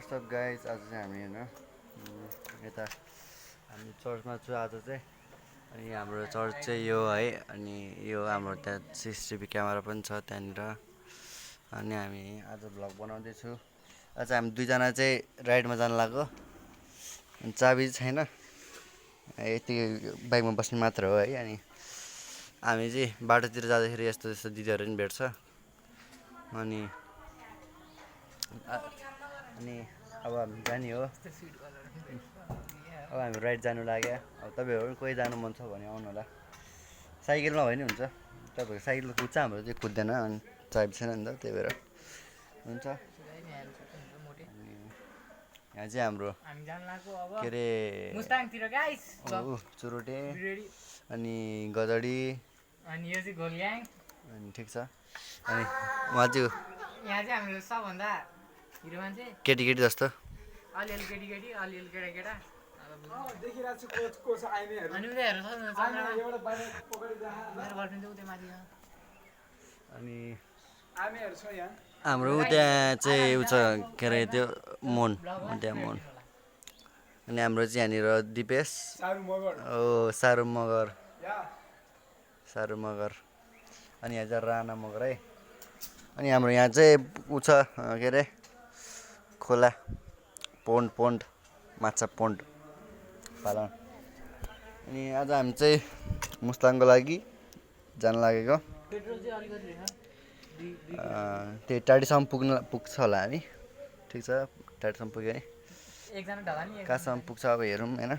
What's up guys आज चाहिँ हामी होइन यता हामी चर्चमा छु आज चाहिँ अनि हाम्रो चर्च चाहिँ यो है अनि यो हाम्रो त्यहाँ सिसिटिभी क्यामेरा पनि छ त्यहाँनिर अनि हामी आज भ्लग बनाउँदैछु। आज हामी दुईजना चाहिँ राइडमा जानु लाग्यो अनि चाबी छैन यति बाइकमा बस्ने मात्र हो है। अनि हामी चाहिँ बाटोतिर जाँदाखेरि यस्तो यस्तो दिदीहरू पनि भेट्छ अनि अब हामी जाने हो। अब हामी राइड जानु लाग्यो। अब तपाईँहरू कोही जानु मन छ भने आउनु होला। साइकलमा भयो नि हुन्छ, तपाईँहरूको साइकल कुद्छ, हाम्रो चाहिँ कुद्दैन अनि चाबी छैन नि त त्यही भएर हुन्छ। यहाँ चाहिँ हाम्रो के अरे चुरोटे अनि गजडी अनि यो चाहिँ घोल्याङ अनि ठिक छ। अनि उहाँ चाहिँ यहाँ चाहिँ हाम्रो सबभन्दा हिरो मान्छे केटी केटी जस्तो अलिअलि केटी केटी अलिअलि केटा केटा देखिरहेको छ आइनेहरु अनि उनीहरू एउटा बाहिर पकडिदिए गर्नु उतै माथि अनि आइनेहरु छ यहाँ हाम्रो त्यहाँ चाहिँ उ छ के अरे त्यो मोन त्यहाँ मोन अनि हाम्रो चाहिँ यहाँनिर दिपेश सारु मगर ओ सारू मगर या सारू मगर अनि यहाँ चाहिँ राणा मगर है। अनि हाम्रो यहाँ चाहिँ उ छ के अरे खोला पोन्ड माछा पोन्ड पालन। अनि आज हामी चाहिँ मुस्ताङको लागि जान लागेको। पेट्रोल चाहिँ अलिकति रहेछ त्यही टाढीसम्म पुग्छ होला हामी। ठिक छ टाढीसम्म पुग्यो नि एकजना ढला नि कहाँसम्म पुग्छ अब हेरौँ होइन।